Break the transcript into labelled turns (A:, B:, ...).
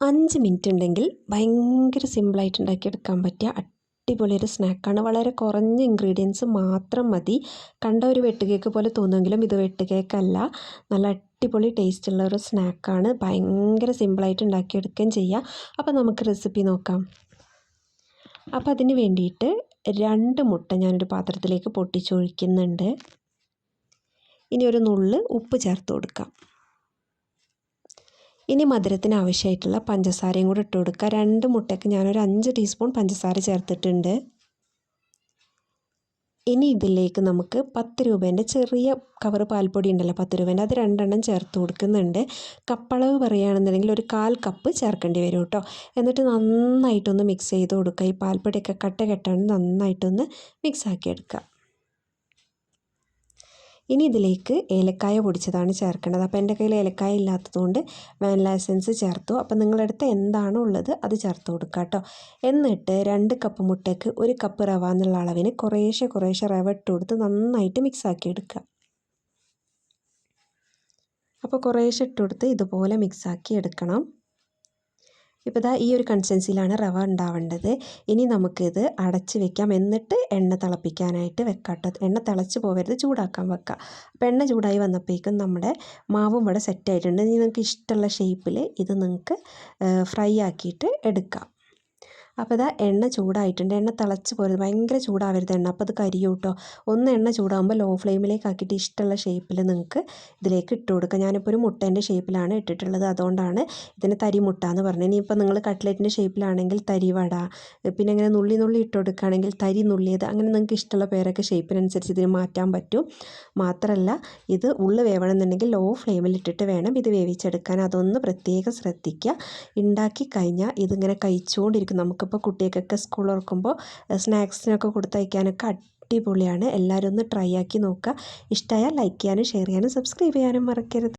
A: 5 minute ഉണ്ടെങ്കിൽ ഭയങ്കര സിമ്പിളായിട്ട് ഉണ്ടാക്കിയെടുക്കാൻ പറ്റിയ അടിപൊളി ഒരു സ്നാക്കാണ്. വളരെ കുറഞ്ഞ ഇൻഗ്രീഡിയൻസ് മാത്രം മതി. കണ്ട ഒരു വെട്ട് കേക്ക് പോലെ തോന്നുമെങ്കിലും ഇത് വെട്ട് കേക്കല്ല. നല്ല അടിപൊളി ടേസ്റ്റുള്ള ഒരു സ്നാക്കാണ്. ഭയങ്കര സിമ്പിളായിട്ട് ഉണ്ടാക്കിയെടുക്കുകയും ചെയ്യാം. അപ്പോൾ നമുക്ക് റെസിപ്പി നോക്കാം. അപ്പോൾ അതിന് വേണ്ടിയിട്ട് 2 മുട്ട ഞാനൊരു പാത്രത്തിലേക്ക് പൊട്ടിച്ചൊഴിക്കുന്നുണ്ട്. ഇനി ഒരു നുള്ള് ഉപ്പ് ചേർത്ത് കൊടുക്കാം. ഇനി മധുരത്തിന് ആവശ്യമായിട്ടുള്ള പഞ്ചസാരയും കൂടി ഇട്ട് കൊടുക്കുക. 2 മുട്ടയ്ക്ക് ഞാനൊരു 5 ടീസ്പൂൺ പഞ്ചസാര ചേർത്തിട്ടുണ്ട്. ഇനി ഇതിലേക്ക് നമുക്ക് 10 രൂപേൻ്റെ ചെറിയ കവർ പാൽപ്പൊടി ഉണ്ടല്ലോ, 10 രൂപേൻ്റെ, അത് 2 എണ്ണം ചേർത്ത് കൊടുക്കുന്നുണ്ട്. കപ്പളവ് പറയുകയാണെന്നുണ്ടെങ്കിൽ ഒരു 1/4 കപ്പ് ചേർക്കേണ്ടി വരും കേട്ടോ. എന്നിട്ട് നന്നായിട്ടൊന്ന് മിക്സ് ചെയ്ത് കൊടുക്കുക. ഈ പാൽപ്പൊടിയൊക്കെ കട്ട കെട്ടാണ്ട് നന്നായിട്ടൊന്ന് മിക്സ് ആക്കി എടുക്കുക. ഇനി ഇതിലേക്ക് ഏലക്കായ പൊടിച്ചതാണ് ചേർക്കേണ്ടത്. അപ്പോൾ എൻ്റെ കയ്യിൽ ഏലക്കായ ഇല്ലാത്തതുകൊണ്ട് വാനില എസൻസ് ചേർത്തു. അപ്പോൾ നിങ്ങളുടെ അടുത്ത് എന്താണോ ഉള്ളത് അത് ചേർത്ത് കൊടുക്കുക കേട്ടോ. എന്നിട്ട് 2 കപ്പ് മുട്ടയ്ക്ക് 1 കപ്പ് റവ എന്നുള്ള അളവിന് കുറേശ്ശെ റവ ഇട്ട് കൊടുത്ത് നന്നായിട്ട് മിക്സ് ആക്കി എടുക്കുക. അപ്പോൾ കുറേശ്ശെ ഇട്ട് കൊടുത്ത് ഇതുപോലെ മിക്സ് ആക്കി എടുക്കണം. ഇപ്പോൾ ഇതാ ഈ ഒരു കൺസിസ്റ്റൻസിയിലാണ് റവ ഉണ്ടാവേണ്ടത്. ഇനി നമുക്കിത് അടച്ച് വെക്കാം. എന്നിട്ട് എണ്ണ തിളപ്പിക്കാനായിട്ട് വെക്കാം കേട്ടോ. എണ്ണ തിളച്ച് പോകരുത്, ചൂടാക്കാൻ വെക്കാം. അപ്പോൾ എണ്ണ ചൂടായി വന്നപ്പോഴേക്കും നമ്മുടെ മാവും ഇവിടെ സെറ്റായിട്ടുണ്ട്. ഇനി നിങ്ങൾക്ക് ഇഷ്ടമുള്ള ഷേപ്പിൽ ഇത് നിങ്ങൾക്ക് ഫ്രൈ ആക്കിയിട്ട് എടുക്കാം. അപ്പോൾ ഇതാ എണ്ണ ചൂടായിട്ടുണ്ട്. എണ്ണ തിളച്ച് പോരുത്, ഭയങ്കര ചൂടാവരുത് എണ്ണ, അപ്പോൾ അത് കരിയും കേട്ടോ. ഒന്ന് എണ്ണ ചൂടാകുമ്പോൾ ലോ ഫ്ലെയിമിലേക്ക് ആക്കിയിട്ട് ഇഷ്ടമുള്ള ഷേപ്പിൽ നിങ്ങൾക്ക് ഇതിലേക്ക് ഇട്ട് കൊടുക്കുക. ഞാനിപ്പോൾ ഒരു മുട്ടേൻ്റെ ഷേപ്പിലാണ് ഇട്ടിട്ടുള്ളത്, അതുകൊണ്ടാണ് ഇതിന് തരി മുട്ട എന്ന് പറഞ്ഞത്. ഇനിയിപ്പോൾ നിങ്ങൾ കട്ട്ലറ്റിൻ്റെ ഷേപ്പിലാണെങ്കിൽ തരി വട, പിന്നെ ഇങ്ങനെ നുള്ളി ഇട്ട് കൊടുക്കുകയാണെങ്കിൽ തരി നുള്ളിയത്, അങ്ങനെ നിങ്ങൾക്ക് ഇഷ്ടമുള്ള പേരൊക്കെ ഷേപ്പിനനുസരിച്ച് ഇതിന് മാറ്റാൻ പറ്റും. മാത്രമല്ല ഇത് ഉള്ളു വേവണമെന്നുണ്ടെങ്കിൽ ലോ ഫ്ലെയിമിൽ ഇട്ടിട്ട് വേണം ഇത് വേവിച്ചെടുക്കാൻ. അതൊന്ന് പ്രത്യേകം ശ്രദ്ധിക്കുക. ഉണ്ടാക്കി കഴിഞ്ഞാൽ ഇതിങ്ങനെ കഴിച്ചുകൊണ്ടിരിക്കും. നമുക്കിപ്പോൾ കുട്ടികൾക്കൊക്കെ സ്കൂൾ തുറക്കുമ്പോൾ സ്നാക്സിനൊക്കെ കൊടുത്തയക്കാനൊക്കെ അടിപൊളിയാണ്. എല്ലാവരും ഒന്ന് ട്രൈ ആക്കി നോക്കുക. ഇഷ്ടമായാൽ ലൈക്ക് ചെയ്യാനും ഷെയർ ചെയ്യാനും സബ്സ്ക്രൈബ് ചെയ്യാനും മറക്കരുത്.